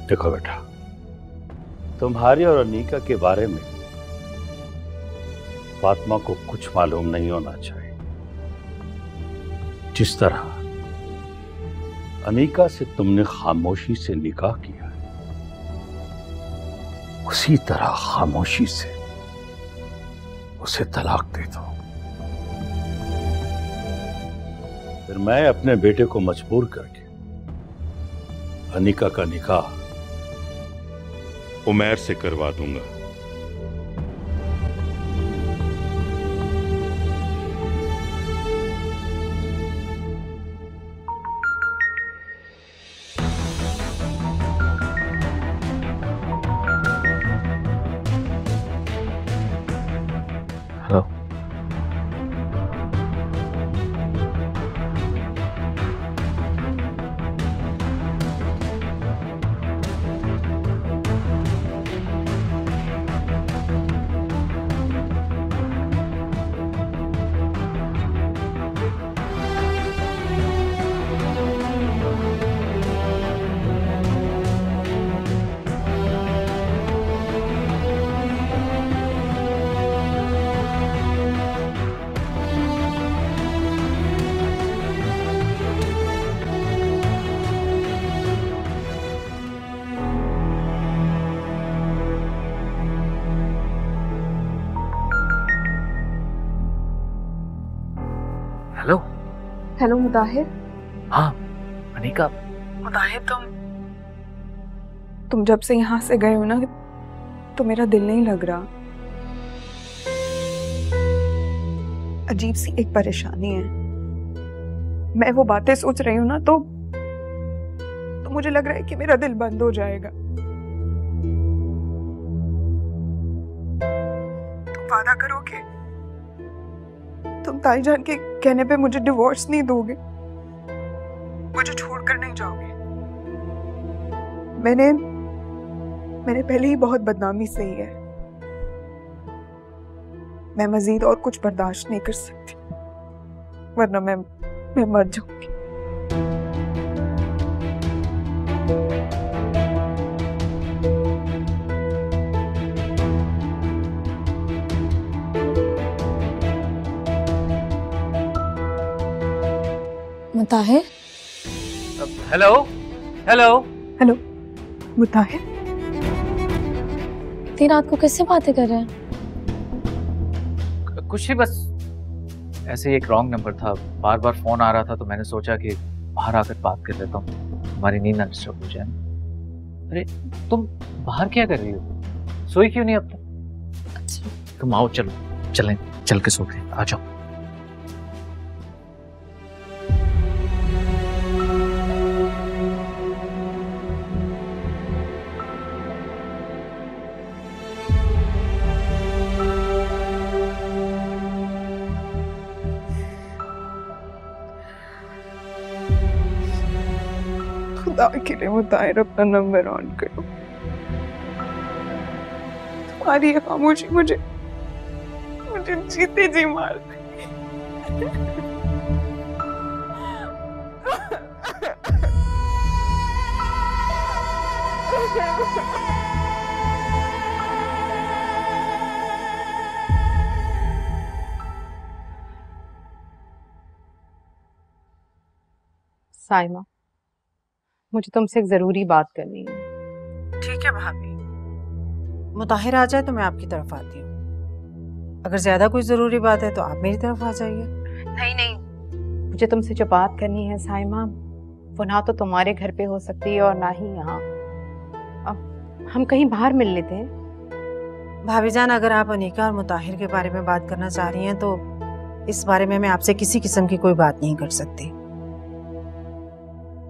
देखो बेटा, तुम्हारी और अनीका के बारे में फातिमा को कुछ मालूम नहीं होना चाहिए। जिस तरह अनीका से तुमने खामोशी से निकाह किया है, उसी तरह खामोशी से उसे तलाक दे दो। फिर मैं अपने बेटे को मजबूर करके अनीका का निकाह उमैर से करवा दूंगा। Hello, hello. हेलो मुताहिर। हाँ अनीका। मुताहिर, तुम जब से यहाँ से गए हो ना, तो मेरा दिल नहीं लग रहा। अजीब सी एक परेशानी है। मैं वो बातें सोच रही हूँ ना, तो मुझे लग रहा है कि मेरा दिल बंद हो जाएगा। तुम वादा करो कि तुम ताईजान के कहने पे मुझे डिवोर्स नहीं दोगे, मुझे छोड़कर नहीं जाओगे। मैंने पहले ही बहुत बदनामी सही है। मैं मजीद और कुछ बर्दाश्त नहीं कर सकती, वरना मैं मर जाऊंगी। मुताहिर। हेलो हेलो हेलो मुताहिर, इतनी रात को किससे बातें कर रहे हैं? कुछ नहीं, बस ऐसे ही एक रॉन्ग नंबर था, बार बार फोन आ रहा था, तो मैंने सोचा कि बाहर आकर बात कर लेता हूँ, हमारी नींद ना डिस्टर्ब हो जाए। अरे तुम बाहर क्या कर रही हो? सोई क्यों नहीं अब तक? अच्छा तुम आओ, चल के सो गए, आ जाओ। खुदा के लिए मुताहिर, अपना नंबर ऑन करो। तुम्हारी ये खामोशी मुझे जीते जी मार दे। साइमा, मुझे तुमसे एक जरूरी बात करनी है। ठीक है भाभी, मुताहिर आ जाए तो मैं आपकी तरफ आती हूँ। अगर ज्यादा कोई जरूरी बात है तो आप मेरी तरफ आ जाइए। नहीं, मुझे तुमसे जो बात करनी है साइमा, वो ना तो तुम्हारे घर पे हो सकती है और ना ही यहाँ। अब हम कहीं बाहर मिल लेते हैं। भाभी जान, अगर आप अनीका और मुताहिर के बारे में बात करना चाह रही हैं तो इस बारे में मैं आपसे किसी किस्म की कोई बात नहीं कर सकती।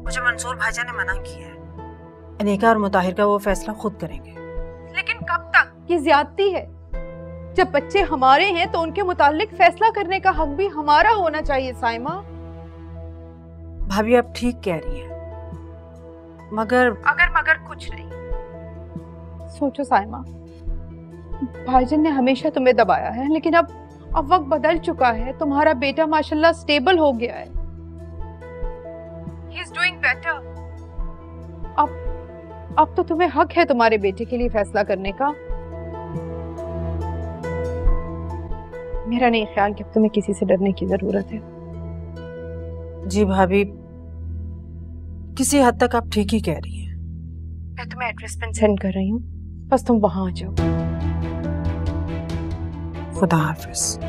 मुझे मंसूर भाईजान ने मना किया है। अनीका और मुताहिर का वो फैसला खुद करेंगे। लेकिन कब तक? ये ज्यादती है। जब बच्चे हमारे हैं तो उनके मुतालिक फैसला करने का हक भी हमारा होना चाहिए साइमा। भाभी आप ठीक कह रही हैं, मगर कुछ नहीं। सोचो साइमा, भाईजान ने हमेशा तुम्हें दबाया है, लेकिन अब वक्त बदल चुका है। तुम्हारा बेटा माशाल्लाह स्टेबल हो गया है। He is doing better. अब तो तुम्हें हक है तुम्हारे बेटे के लिए फैसला करने का। मेरा नहीं ख्याल कि अब तुम्हें किसी से डरने की जरूरत है। जी भाभी, किसी हद तक आप ठीक ही कह रही हैं। मैं तुम्हें एड्रेस पे सेंड कर रही हूँ, बस तुम वहां आ जाओ। खुदा हाफिज।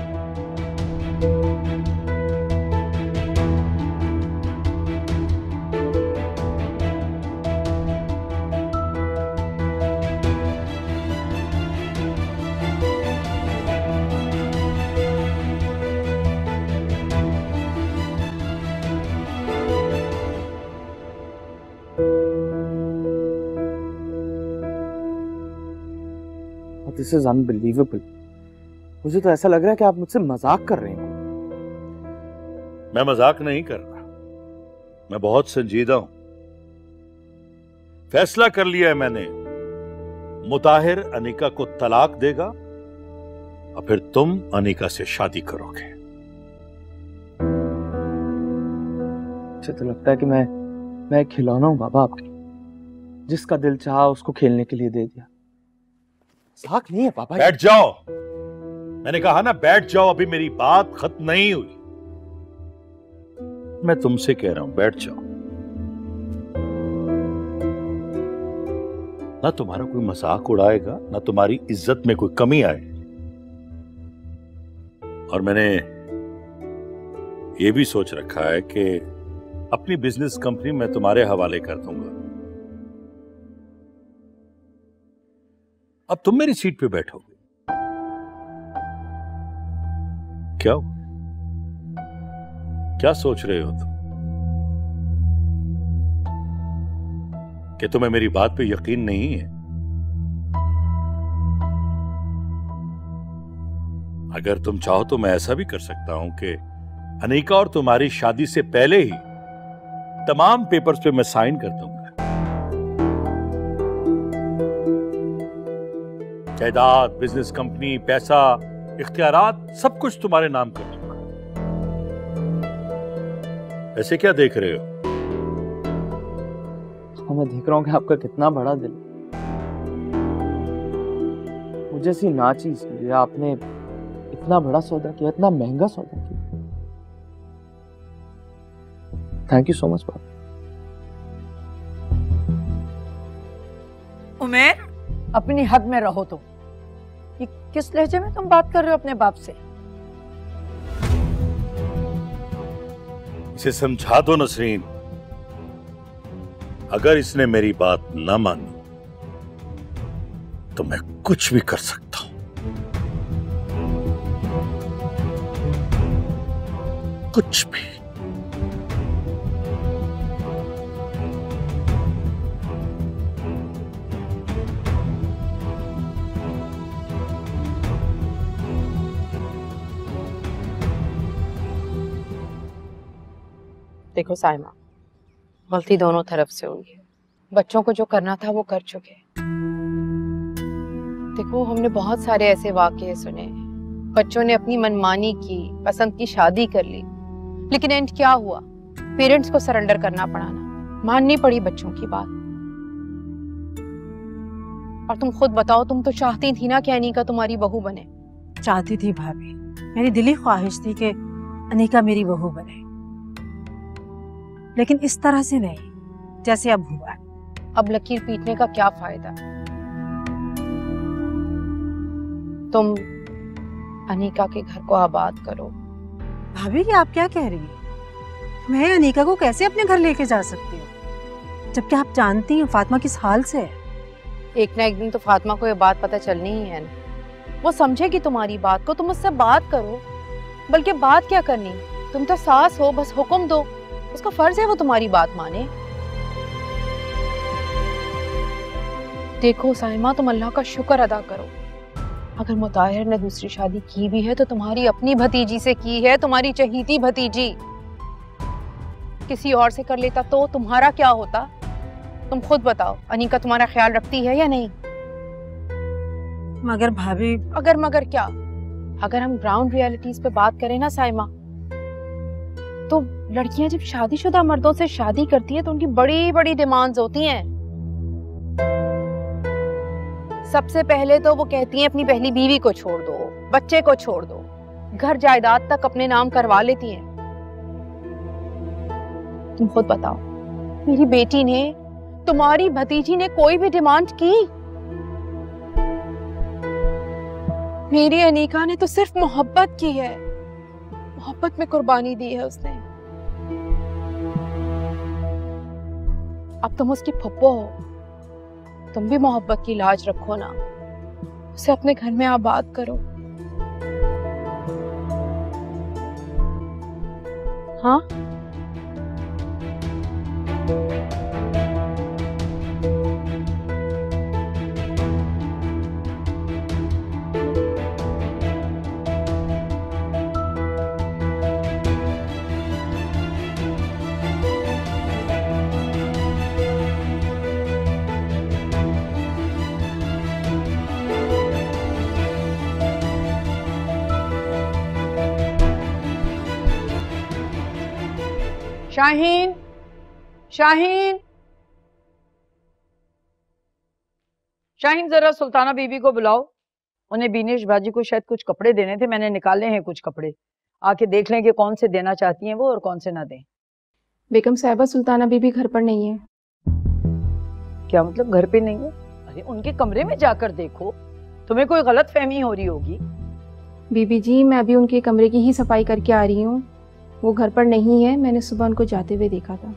This is unbelievable. मुझे तो ऐसा लग रहा है कि आप मुझसे मजाक कर रहे हैं। मैं मजाक नहीं कर रहा, मैं बहुत संजीदा हूं। फैसला कर लिया है मैंने, मुताहिर अनीका को तलाक देगा और फिर तुम अनीका से शादी करोगे। मुझे तो लगता है कि मैं एक खिलौना हूं बाबा आपके, जिसका दिल चाहा उसको खेलने के लिए दे दिया। मजाक नहीं है पापा। बैठ जाओ, मैंने कहा ना बैठ जाओ, अभी मेरी बात खत्म नहीं हुई। मैं तुमसे कह रहा हूं बैठ जाओ। ना तुम्हारा कोई मजाक उड़ाएगा, ना तुम्हारी इज्जत में कोई कमी आएगी। और मैंने ये भी सोच रखा है कि अपनी बिजनेस कंपनी मैं तुम्हारे हवाले कर दूंगा। अब तुम मेरी सीट पे बैठोगे। क्या सोच रहे हो तुम? कि तुम्हें मेरी बात पे यकीन नहीं है? अगर तुम चाहो तो मैं ऐसा भी कर सकता हूं कि अनीका और तुम्हारी शादी से पहले ही तमाम पेपर्स पे मैं साइन कर दूंगा। जायदाद, बिजनेस कंपनी, पैसा, इख्तियारात, सब कुछ तुम्हारे नाम कर दूंगा। ऐसे क्या देख रहे हो? मैं देख रहा हूं कि आपका कितना बड़ा दिल। मुझे सी ना चीज के लिए आपने इतना बड़ा सौदा किया, इतना महंगा सौदा किया। थैंक यू सो मच बाप। उमेर, अपनी हद में रहो। तो ये किस लहजे में तुम बात कर रहे हो अपने बाप से? इसे समझा दो नसरीन, अगर इसने मेरी बात ना मानी तो मैं कुछ भी कर सकता हूं, कुछ भी। देखो साइमा, गलती दोनों तरफ से हुई है। बच्चों को जो करना था वो कर चुके। देखो, हमने बहुत सारे ऐसे वाकये सुने, बच्चों ने अपनी मनमानी की, पसंद की शादी कर ली, लेकिन एंड क्या हुआ? पेरेंट्स को सरेंडर करना पड़ा ना, माननी पड़ी बच्चों की बात। और तुम खुद बताओ, तुम तो चाहती थी ना कि अनीका तुम्हारी बहू बने। चाहती थी भाभी, मेरी दिली ख्वाहिश थी कि अनीका मेरी बहू बने, लेकिन इस तरह से नहीं जैसे अब हुआ। अब लकीर पीटने का क्या फायदा? तुम अनीका के घर को आबाद करो। भाभी, ये आप क्या कह रही हैं? मैं अनीका को कैसे अपने घर लेके जा सकती हूँ, जबकि आप जानती हैं फातिमा किस हाल से है। एक ना एक दिन तो फातिमा को ये बात पता चलनी ही है ना। वो समझेगी तुम्हारी बात को, तुम उससे बात करो। बल्कि बात क्या करनी, तुम तो सास हो, बस हुक्म दो, उसका फर्ज है वो तुम्हारी बात माने। देखो साइमा, तुम अल्लाह का शुक्र अदा करो, अगर मुताहिर ने दूसरी शादी की भी है तो तुम्हारी अपनी भतीजी से की है, तुम्हारी चहीती भतीजी। किसी और से कर लेता तो तुम्हारा क्या होता? तुम खुद बताओ, अनीका तुम्हारा ख्याल रखती है या नहीं? मगर भाभी, अगर मगर क्या? अगर हम ग्राउंड रियलिटीज पे बात करें ना साइमा, तो लड़कियां जब शादीशुदा मर्दों से शादी करती हैं तो उनकी बड़ी बड़ी डिमांड्स होती हैं। सबसे पहले तो वो कहती हैं अपनी पहली बीवी को छोड़ दो, बच्चे को छोड़ दो, घर जायदाद तक अपने नाम करवा लेती हैं। तुम खुद बताओ, मेरी बेटी ने, तुम्हारी भतीजी ने कोई भी डिमांड की? मेरी अनीका ने तो सिर्फ मोहब्बत की है, मोहब्बत में कुर्बानी दी है उसने। अब तुम उसकी फुप्पो हो, तुम भी मोहब्बत की लाज रखो ना, उसे अपने घर में आबाद करो। हाँ, शाहीन, शाहीन, शाहीन जरा सुल्ताना बीबी को बुलाओ। उन्हें बीनेश बाजी को शायद कुछ कपड़े देने थे, मैंने निकाले हैं कुछ कपड़े, आके देख लें कि कौन से देना चाहती हैं वो और कौन से ना दें। बेगम साहिबा, सुल्ताना बीबी घर पर नहीं है। क्या मतलब घर पे नहीं है? अरे उनके कमरे में जाकर देखो, तुम्हें कोई गलत फहमी हो रही होगी। बीबी जी, मैं अभी उनके कमरे की ही सफाई करके आ रही हूँ, वो घर पर नहीं है, मैंने सुबह उनको जाते हुए देखा था।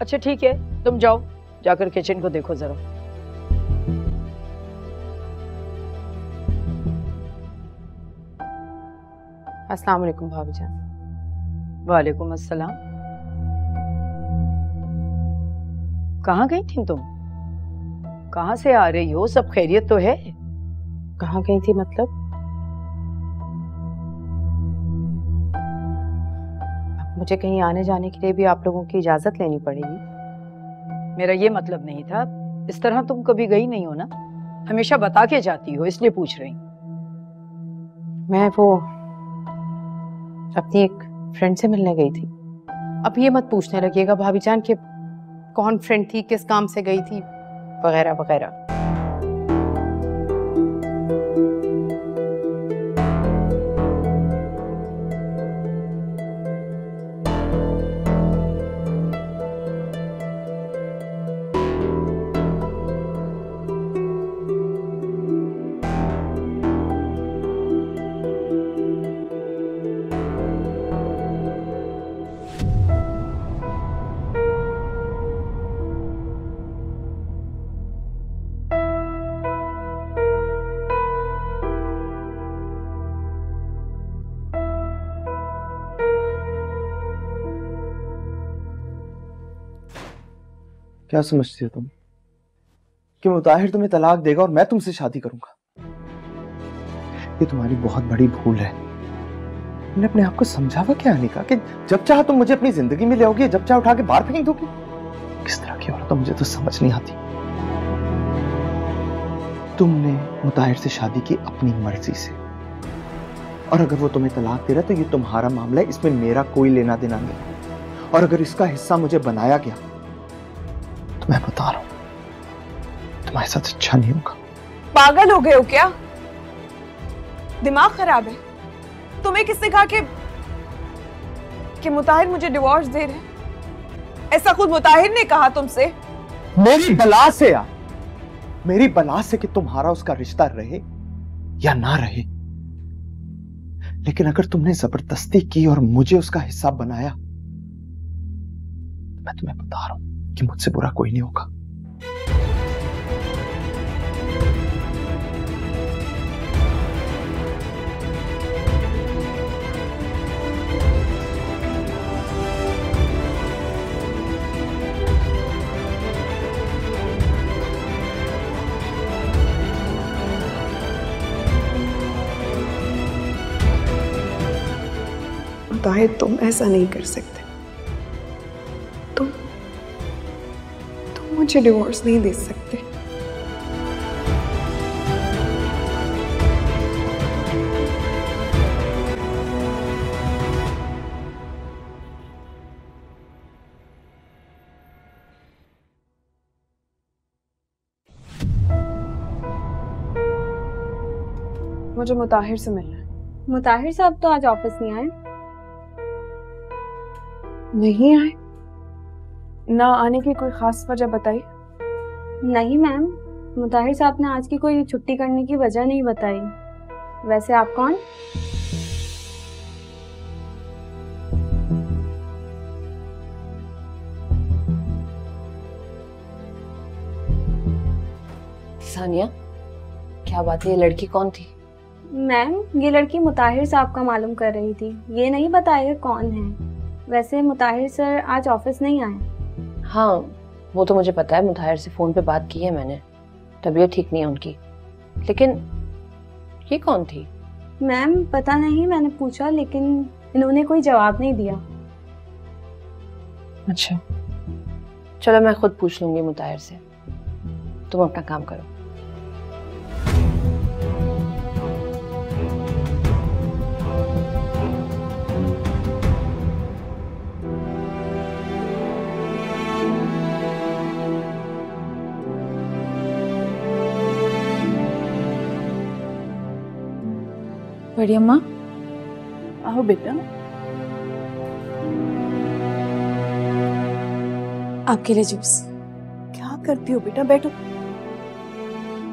अच्छा ठीक है, तुम जाओ, जाकर किचन को देखो जरा। अस्सलाम वालेकुम भाभी जान। वालेकुम अस्सलाम। कहाँ गई थी तुम? कहाँ से आ रही हो? सब खैरियत तो है? कहाँ गई थी मतलब? मुझे कहीं आने जाने के लिए भी आप लोगों की इजाजत लेनी पड़ेगी। मेरा ये मतलब नहीं था, इस तरह तुम कभी गई नहीं हो ना, हमेशा बता के जाती हो, इसलिए पूछ रही। मैं वो अपनी एक फ्रेंड से मिलने गई थी। अब ये मत पूछने लगिएगा भाभी जान कि कौन फ्रेंड थी, किस काम से गई थी, वगैरह वगैरह। क्या समझती हो तुम कि मुताहिर तुम्हें तलाक देगा और मैं तुमसे शादी करूंगा? ये तुम्हारी बहुत बड़ी भूल है। तुमने अपने आप को समझावा क्या अनिका कि जब चाहे तुम मुझे अपनी जिंदगी में ले आओगी, जब चाहे उठा के बाहर फेंक दोगी? किस तरह की औरत हो मुझे तो समझ नहीं आती। तुमने मुताहिर से शादी की अपनी मर्जी से, और अगर वो तुम्हें तलाक दे रहा है तो ये तुम्हारा मामला है, इसमें मेरा कोई लेना देना नहीं। और अगर इसका हिस्सा मुझे बनाया गया तो मैं बता रहा हूं तुम्हारे साथ अच्छा नहीं होगा। पागल हो गए हो क्या? दिमाग खराब है? तुम्हें किसने कहा कि मुताहिर मुझे डिवोर्स दे रहे? ऐसा खुद मुताहिर ने कहा तुमसे? मेरी बला से यार, मेरी बला से कि तुम्हारा उसका रिश्ता रहे या ना रहे। लेकिन अगर तुमने जबरदस्ती की और मुझे उसका हिस्सा बनाया, तो मैं तुम्हें बता रहा हूं कि मुझसे बुरा कोई नहीं होगा। मुताहिर, तुम ऐसा नहीं कर सकते। तुम मुझे डिवोर्स नहीं दे सकते। मुझे मुताहिर से मिलना है। मुताहिर साहब तो आज ऑफिस नहीं आए। नहीं आए? ना आने की कोई खास वजह बताई? नहीं मैम, मुताहिर साहब ने आज की कोई छुट्टी करने की वजह नहीं बताई। वैसे आप कौन? सानिया, क्या बात है, ये लड़की कौन थी? मैम, ये लड़की मुताहिर साहब का मालूम कर रही थी, ये नहीं बताएगा कौन है। वैसे मुताहिर सर आज ऑफिस नहीं आए। हाँ, वो तो मुझे पता है, मुताहिर से फोन पे बात की है मैंने, तबीयत ठीक नहीं है उनकी। लेकिन ये कौन थी? मैम पता नहीं, मैंने पूछा लेकिन इन्होंने कोई जवाब नहीं दिया। अच्छा, चलो मैं खुद पूछ लूंगी मुताहिर से, तुम अपना काम करो। बड़ी अम्मा, आओ बेटा। आपके लिए जूस। क्या करती हो बेटा, बैठो।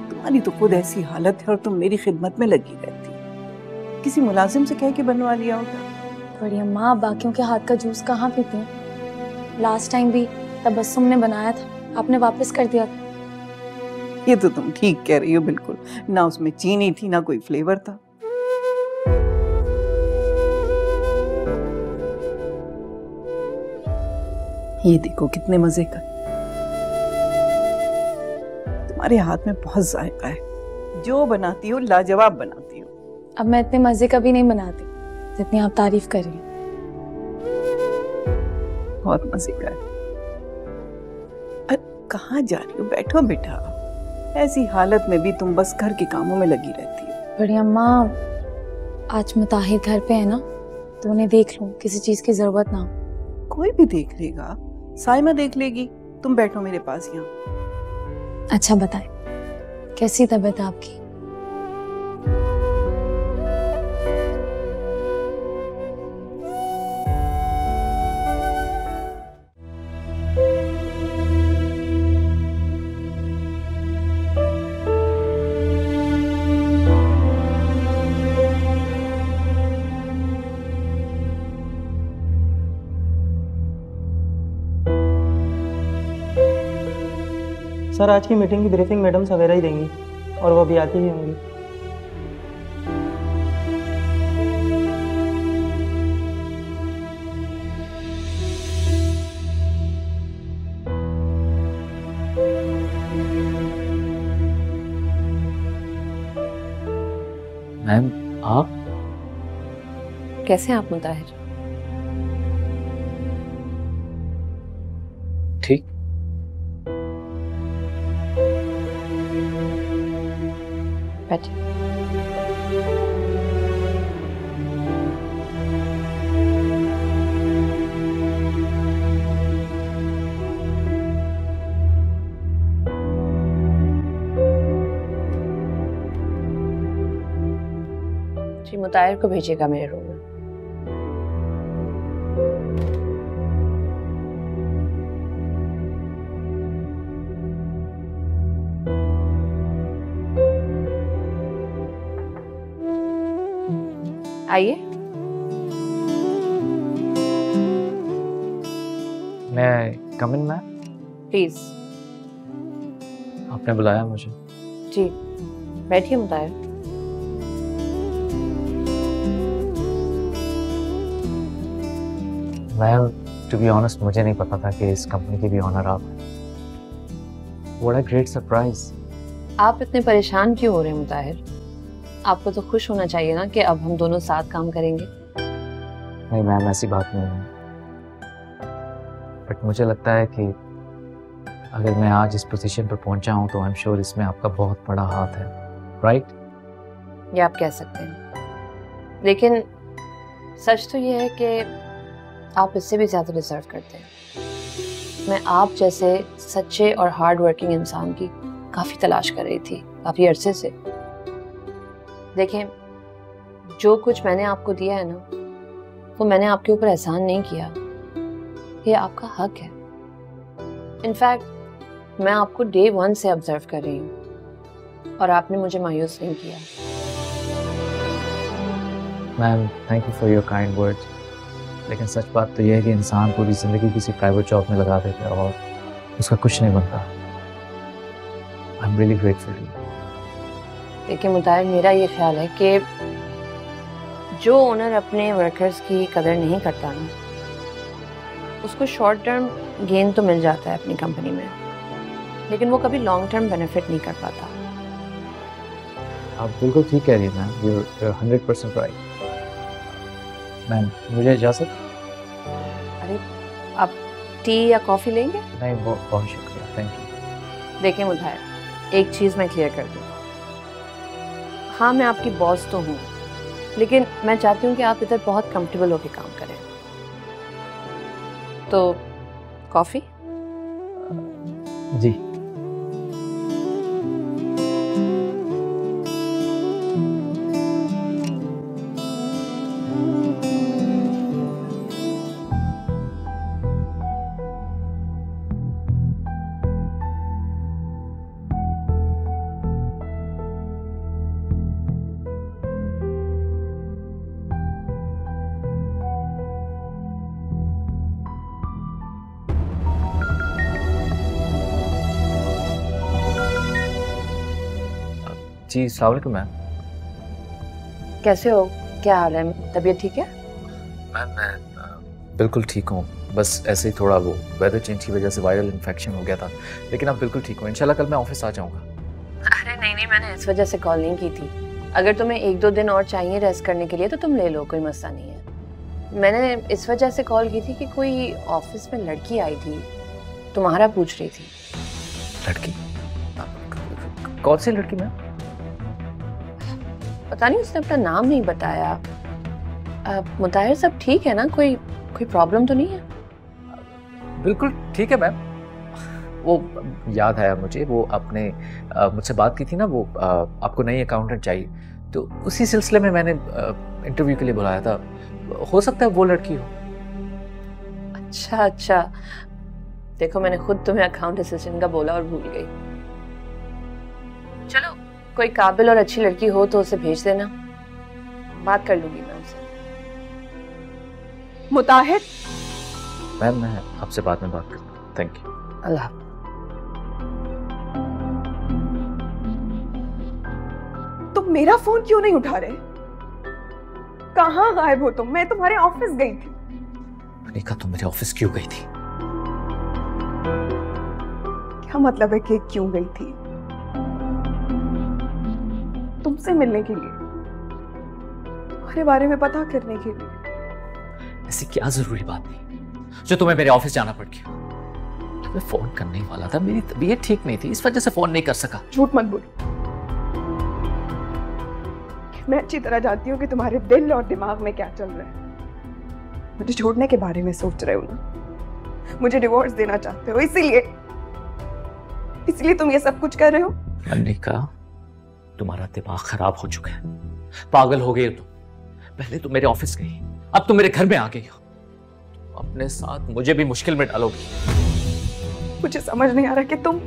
तुम्हारी तो खुद ऐसी हालत है और तुम मेरी खिदमत में लगी रहती। किसी मुलाजिम से कह के बनवा लिया होगा। बड़ी अम्मा, बाकियों के हाथ का जूस कहाँ पीते हैं? लास्ट टाइम भी तबस्सुम ने बनाया था, आपने वापस कर दिया था। ये तो तुम ठीक कह रही हो बिल्कुल, ना उसमें चीनी थी ना कोई फ्लेवर था। ये देखो कितने मजे का, तुम्हारे हाथ में बहुत जायका है, जो बनाती हो लाजवाब बनाती हो। अब मैं इतने मजे का भी नहीं बनाती जितनी आप तारीफ कर रही हैं। बहुत मजे का है। अरे कहाँ जा रही हो, बैठो बेटा। ऐसी हालत में भी तुम बस घर के कामों में लगी रहती हो। बड़ी अम्मा, आज मुताहिर घर पे है ना, तो उन्हें देख लूं, किसी चीज की जरूरत ना हो। कोई भी देख लेगा, साइमा देख लेगी। तुम बैठो मेरे पास यहाँ। अच्छा बताएं, कैसी तबीयत है आपकी? सर, आज की मीटिंग की ब्रीफिंग मैडम सवेरा ही देंगी और वो भी आती ही होंगी। मैम, आप कैसे हैं आप मुताहिर? ठीक। बैठिए। जी, मुताहिर को भेजिएगा मेरे रूम में। आइए। मैं कम इन मैम? प्लीज। आपने बुलाया मुझे? जी, बैठिए मुताहिर। मैम, टू बी ऑनेस्ट, मुझे नहीं पता था कि इस कंपनी के भी ऑनर आप हैं। What a great surprise. आप इतने परेशान क्यों हो रहे हैं मुताहिर? आपको तो खुश होना चाहिए ना कि अब हम दोनों साथ काम करेंगे। नहीं मैम, ऐसी बात नहीं है, बट मुझे लगता है कि अगर मैं आज इस पोजीशन पर पहुंचा हूं तो आई एम श्योर इसमें आपका बहुत बड़ा हाथ है, राइट? ये आप कह सकते हैं, लेकिन सच तो ये है कि आप इससे भी ज्यादा डिजर्व करते हैं। मैं आप जैसे सच्चे और हार्ड वर्किंग इंसान की काफी तलाश कर रही थी, काफी अरसे से। देखें, जो कुछ मैंने आपको दिया है ना, वो मैंने आपके ऊपर एहसान नहीं किया, ये आपका हक है। इनफैक्ट मैं आपको डे 1 से ऑब्जर्व कर रही हूँ और आपने मुझे मायूस नहीं किया। Ma'am, thank you for your kind words, लेकिन सच बात तो यह है कि इंसान पूरी ज़िंदगी किसी प्राइवेट जॉब में लगा देता है और उसका कुछ नहीं बनता। I am really grateful to you. देखिए मुताहिर, मेरा ये ख्याल है कि जो ओनर अपने वर्कर्स की कदर नहीं करता ना, उसको शॉर्ट टर्म गेन तो मिल जाता है अपनी कंपनी में, लेकिन वो कभी लॉन्ग टर्म बेनिफिट नहीं कर पाता। आप बिल्कुल ठीक कह रही हैं ma'am, you are 100% right. Ma'am, मुझे इजाज़त? अरे, आप टी या कॉफ़ी लेंगे? नहीं, बहुत शुक्रिया, थैंक यू। देखिए मुताहिर, एक चीज़ मैं क्लियर कर दूँ, हाँ मैं आपकी बॉस तो हूँ, लेकिन मैं चाहती हूँ कि आप इधर बहुत कंफर्टेबल होकर काम करें। तो कॉफ़ी? जी। जी, अस्सलाम वालेकुम मैम। कैसे हो? क्या हाल है? तबीयत ठीक है? मैम, मैं बिल्कुल ठीक हूँ, बस ऐसे ही थोड़ा वो वेदर चेंज की वजह से वायरल इन्फेक्शन हो गया था, लेकिन अब बिल्कुल ठीक हूँ। इंशाल्लाह कल मैं ऑफिस आ जाऊँगा। अरे नहीं, मैंने इस वजह से कॉल नहीं की थी। अगर तुम्हें 1-2 दिन और चाहिए रेस्ट करने के लिए तो तुम ले लो, कोई मसला नहीं है। मैंने इस वजह से कॉल की थी कि कोई ऑफिस में लड़की आई थी, तुम्हारा पूछ रही थी। लड़की? कौन सी लड़की मैम? पता नहीं, उसने अपना नाम नहीं बताया। मुताहिर सब ठीक है ना? कोई प्रॉब्लम तो नहीं है? बिल्कुल ठीक है मैम। वो याद आया मुझे, वो आपने मुझसे बात की थी ना, वो आपको नई अकाउंटेंट चाहिए, तो उसी सिलसिले में मैंने इंटरव्यू के लिए बुलाया था। हो सकता है वो लड़की हो। अच्छा, देखो मैंने खुद तुम्हें अकाउंट असिस्टेंट का बोला और भूल गई। चलो, कोई काबिल और अच्छी लड़की हो तो उसे भेज देना, बात कर लूंगी मैं उनसे। मुताहिर, मैम मैं आपसे बाद में बात करता हूँ। Thank you. अल्लाह। तुम मेरा फोन क्यों नहीं उठा रहे? कहाँ गायब हो तुम? मैं तुम्हारे ऑफिस गई थी। अनीका, तुम मेरे ऑफिस क्यों गई थी? क्या मतलब है कि क्यों गई थी? तुमसे मिलने के लिए, तुम्हारे बारे में पता करने के लिए। ऐसी क्या जरूरी बात नहीं जो तुम्हें मेरे ऑफिस जाना पड़ गया? तुम्हें फोन करने ही वाला था, मेरी तबीयत ठीक नहीं थी, इस वजह से फोन नहीं कर सका। झूठ मत बोलो। मैं अच्छी तरह जानती हूँ कि तुम्हारे दिल और दिमाग में क्या चल रहा है। मुझे छोड़ने के बारे में सोच रहे हो ना? मुझे डिवोर्स देना चाहते हो, इसीलिए तुम ये सब कुछ कर रहे हो? अनीका, तुम्हारा दिमाग खराब हो चुका है, पागल हो गई हो तुम। पहले तुम मेरे ऑफिस गई, अब तुम मेरे घर में आ गई हो। तुम अपने साथ मुझे भी मुश्किल में डालोगी। मुझे समझ नहीं आ रहा कि तुम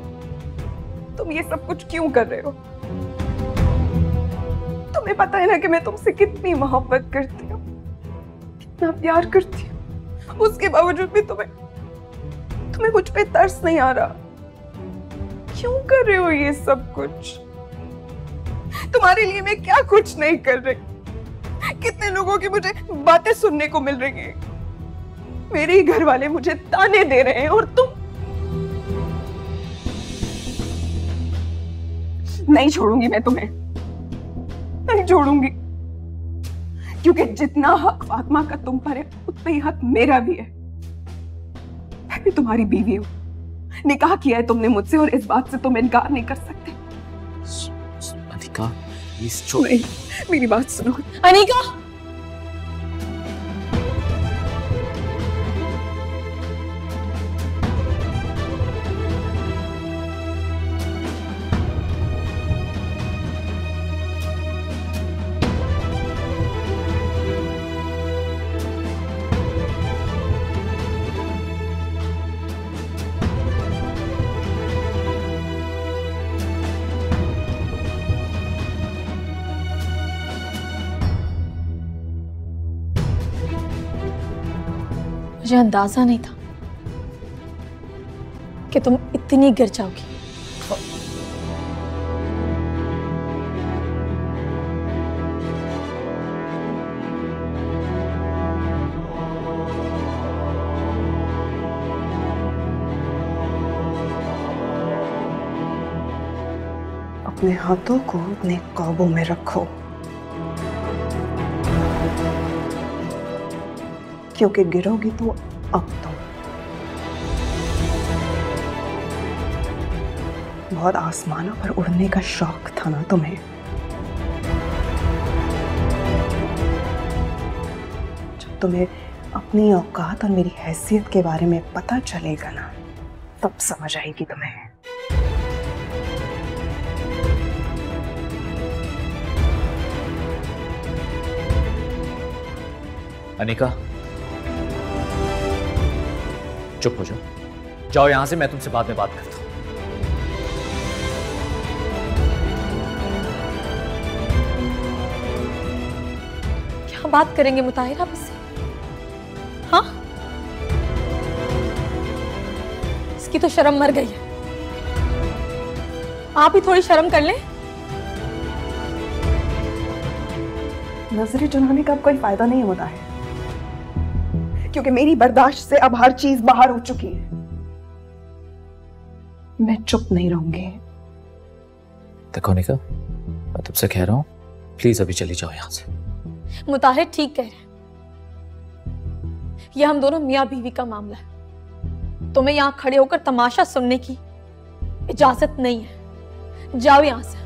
ये सब कुछ क्यों कर रहे हो। तुम्हें पता है ना कि मैं तुमसे कितनी मोहब्बत करती हूँ, कितना प्यार करती हूँ। उसके बावजूद भी तुम्हें मुझ पे तरस नहीं आ रहा। क्यों कर रहे हो ये सब कुछ? तुम्हारे लिए मैं क्या कुछ नहीं कर रही। कितने लोगों की मुझे बातें सुनने को मिल रही हैं। मेरे ही घर वाले मुझे ताने दे रहे हैं और तुम। नहीं छोड़ूंगी मैं तुम्हें, नहीं छोड़ूंगी, क्योंकि जितना हक फातिमा का तुम पर है उतना ही हक मेरा भी है। मैं भी तुम्हारी बीवी हूं, निकाह किया है तुमने मुझसे और इस बात से तुम इनकार नहीं कर सकते। अनीका, नहीं, मेरी बात सुनो। अनीका, मुझे अंदाजा नहीं था कि तुम इतनी गिर जाओगी। अपने हाथों को अपने काबू में रखो, क्योंकि गिरोगी तो अब तुम। बहुत आसमानों पर उड़ने का शौक था ना तुम्हें? जब तुम्हें अपनी औकात और मेरी हैसियत के बारे में पता चलेगा ना, तब समझ आएगी तुम्हें। अनिका, चुप हो जाओ, जाओ यहां से, मैं तुमसे बाद में बात करता हूं। क्या बात करेंगे मुताहिर आप इससे? हाँ, इसकी तो शर्म मर गई है। आप ही थोड़ी शर्म कर लें। नजरें चुराने का अब कोई फायदा नहीं होता है, क्योंकि मेरी बर्दाश्त से अब हर चीज बाहर हो चुकी है। मैं चुप नहीं रहूंगी। देखो निका, मैं तुमसे कह रहा हूं, प्लीज अभी चली जाओ यहां से। मुताहिर ठीक कह रहे हैं, यह हम दोनों मियां बीवी का मामला है। तुम्हें यहां खड़े होकर तमाशा सुनने की इजाजत नहीं है। जाओ यहां से।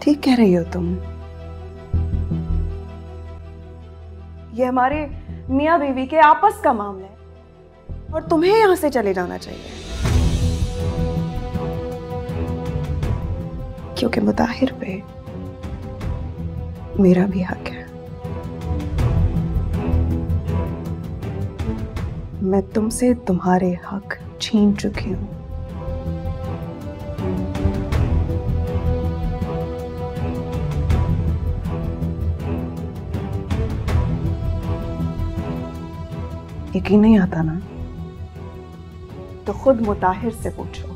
ठीक कह रही हो तुम। ये हमारे मियां बीवी के आपस का मामला है और तुम्हें यहां से चले जाना चाहिए, क्योंकि मुताहिर पे मेरा भी हक है। मैं तुमसे तुम्हारे हक छीन चुकी हूं। यकीन नहीं आता ना, तो खुद मुताहिर से पूछो,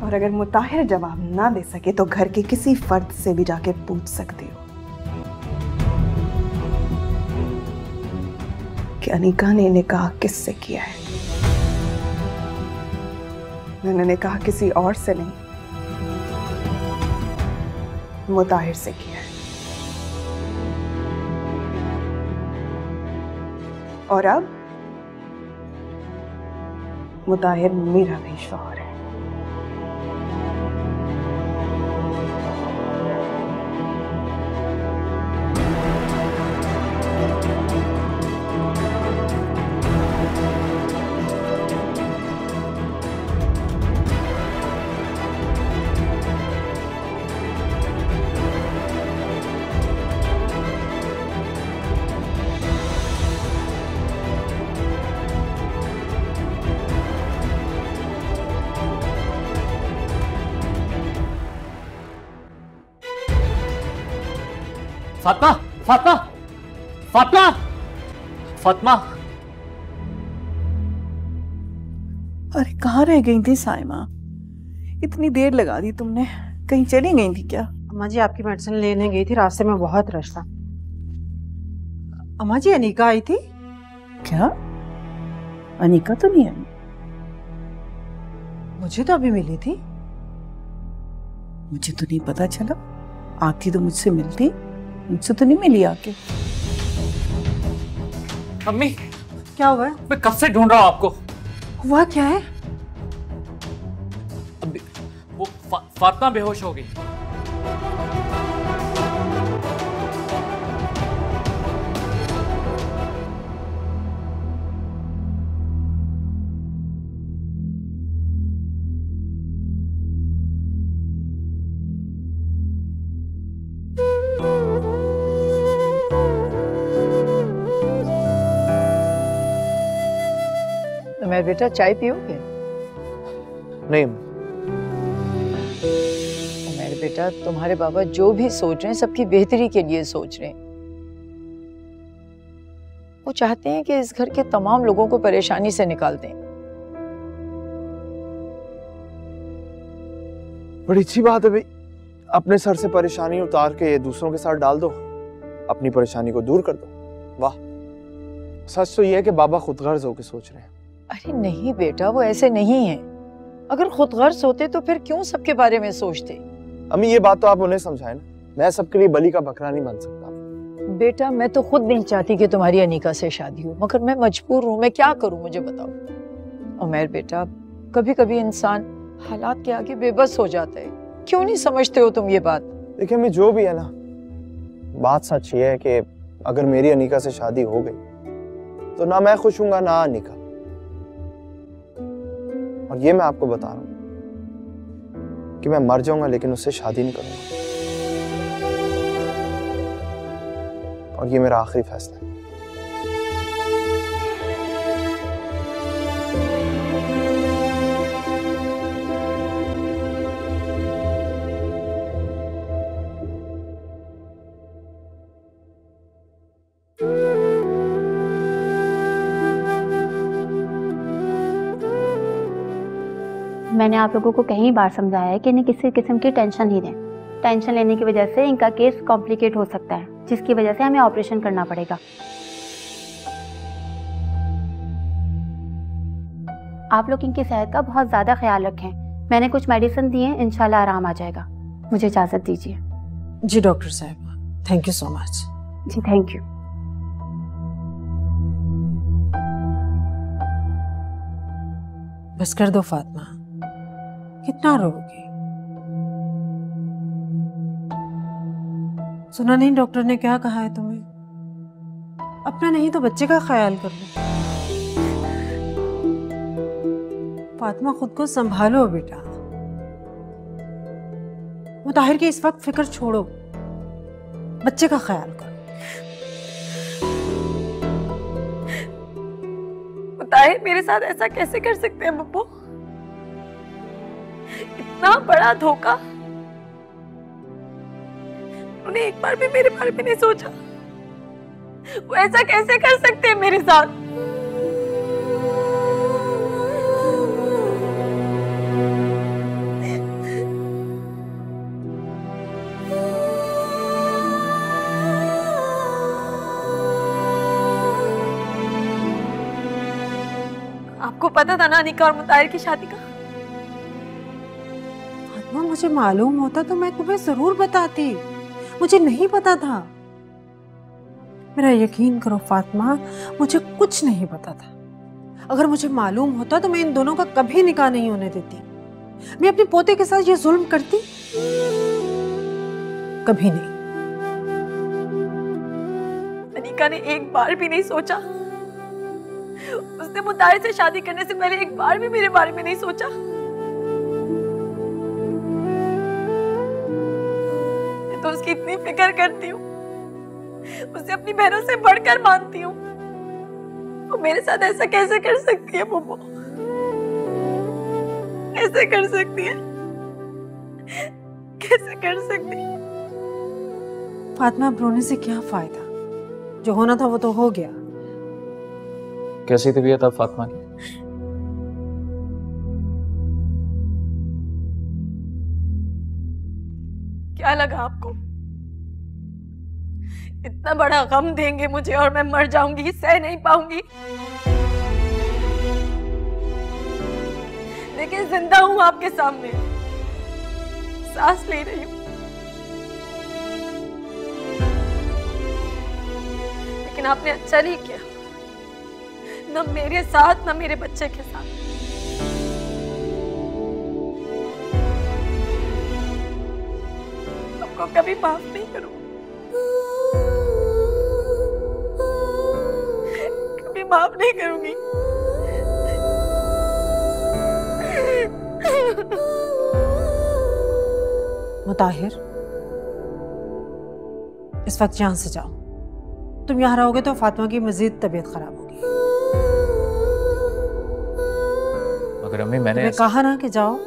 और अगर मुताहिर जवाब ना दे सके तो घर के किसी फर्द से भी जाके पूछ सकती हो कि अनीका ने निकाह किससे किया है। मैंने निकाह किसी और से नहीं, मुताहिर से किया है। और अब मुताहिर मेरा भी शौहर है। फातिमा, फातिमा, फातिमा, फातिमा। अरे कहाँ रह गई थी साइमा? इतनी देर लगा दी तुमने, कहीं चली गई थी क्या? अम्मा जी आपकी मेडिसिन लेने गई थी, रास्ते में बहुत रश था। अम्मा जी अनीका आई थी क्या? अनीका तो नहीं आई। मुझे तो अभी मिली थी। मुझे तो नहीं पता चला, आती तो मुझसे मिलती, मुझसे तो नहीं मिली आके। अम्मी क्या हुआ है? मैं कब से ढूंढ रहा हूँ आपको। हुआ क्या है? वो फातिमा बेहोश हो गई। मैं बेटा चाय पियोगे? नहीं। मेरे बेटा तुम्हारे बाबा जो भी सोच रहे हैं सबकी बेहतरी के लिए सोच रहे हैं। वो चाहते हैं कि इस घर के तमाम लोगों को परेशानी से निकाल दें। बड़ी अच्छी बात है भाई, अपने सर से परेशानी उतार के दूसरों के साथ डाल दो, अपनी परेशानी को दूर कर दो। वाह, सच तो ये है कि बाबा खुदगर्ज होकर सोच रहे हैं। अरे नहीं बेटा, वो ऐसे नहीं है। अगर खुदगर्ज होते तो फिर क्यों सबके बारे में सोचते। अम्मी ये बात तो आप उन्हें समझाएं ना, मैं सबके लिए बलि का बकरा नहीं बन सकता। बेटा मैं तो खुद नहीं चाहती कि तुम्हारी अनीका से शादी हो, मगर मैं मजबूर हूँ। मैं क्या करूँ, मुझे बताओ। उमैर बेटा, कभी कभी इंसान हालात के आगे बेबस हो जाता है। क्यों नहीं समझते हो तुम ये बात? देखिए मैं जो भी है ना, बात सच ये है कि अगर मेरी अनीका से शादी हो गई तो ना मैं खुश हूंगा ना अनीका। और ये मैं आपको बता रहा हूं कि मैं मर जाऊंगा लेकिन उससे शादी नहीं करूंगा। और ये मेरा आखिरी फैसला है। मैंने आप लोगों को कई बार समझाया है कि इन्हें किसी किस्म की टेंशन नहीं दें। टेंशन लेने की वजह से इनका केस कॉम्प्लिकेट हो सकता है, जिसकी वजह से हमें ऑपरेशन करना पड़ेगा। आप लोग इनकी सेहत का बहुत ज़्यादा ख्याल रखें। मैंने कुछ मेडिसिन दी हैं, इंशाल्लाह आराम आ जाएगा। मुझे इजाज़त दीजिए। जी डॉक्टर साहब, थैंक यू सो मच। जी थैंक यू। बस कर दो फातिमा, कितना रोगी। सुना नहीं डॉक्टर ने क्या कहा है तुम्हें? अपना नहीं तो बच्चे का ख्याल कर लो। फातिमा खुद को संभालो बेटा। मुताहिर की इस वक्त फिक्र छोड़ो, बच्चे का ख्याल करो। मुताहिर मेरे साथ ऐसा कैसे कर सकते हैं बब्बू? इतना बड़ा धोखा। उन्हें एक बार भी मेरे बारे में नहीं सोचा। वो ऐसा कैसे कर सकते हैं मेरे साथ? आपको पता था ना अनीका और मुताहिर की शादी का? फातिमा मुझे मालूम होता तो मैं तुम्हें जरूर बताती। मुझे नहीं पता था। मेरा यकीन करो फातिमा, मुझे कुछ नहीं पता था। अगर मुझे मालूम होता तो मैं इन दोनों का कभी निकाह नहीं होने देती। मैं अपने पोते के साथ ये जुल्म करती? कभी नहीं। अनीका ने एक बार भी नहीं सोचा। उसने मुताहिर से शादी करने से पहले एक बार भी मेरे बारे में नहीं सोचा। मैं तो उसकी इतनी फिक्र करती हूँ, उसे अपनी बहनों से बढ़कर मानती हूँ। वो मेरे साथ ऐसा कैसे कर सकती है बुब्बू? कैसे कर सकती है? कैसे कर सकती है? फातिमा अब रोने से क्या फायदा? जो होना था वो तो हो गया। कैसी तबीयत अब फातिमा की? क्या लगा आपको? इतना बड़ा गम देंगे मुझे और मैं मर जाऊंगी, सह नहीं पाऊंगी। लेकिन जिंदा हूं आपके सामने, सांस ले रही हूं। लेकिन आपने अच्छा नहीं किया, न मेरे साथ न मेरे बच्चे के साथ। आपको कभी माफ नहीं करूंगी, कभी माफ नहीं करूंगी। मुताहिर, इस वक्त यहाँ से जाओ। तुम यहाँ रहोगे तो फातिमा की मजीद तबीयत खराब होगी। मगर अम्मी मैंने कहा ना कि जाओ,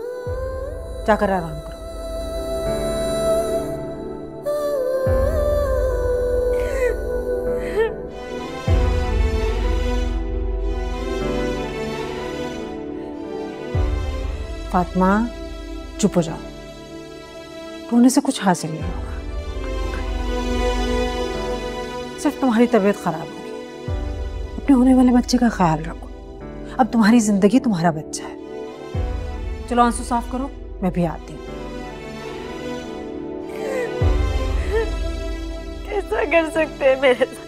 जाकर आराम करो। फातिमा चुप हो जाओ, रोने से कुछ हासिल नहीं होगा, सिर्फ तुम्हारी तबीयत खराब होगी। अपने होने वाले बच्चे का ख्याल रखो, अब तुम्हारी जिंदगी तुम्हारा बच्चा है। चलो आंसू साफ करो, मैं भी आती हूँ। कैसा कर सकते हैं मेरे साथ?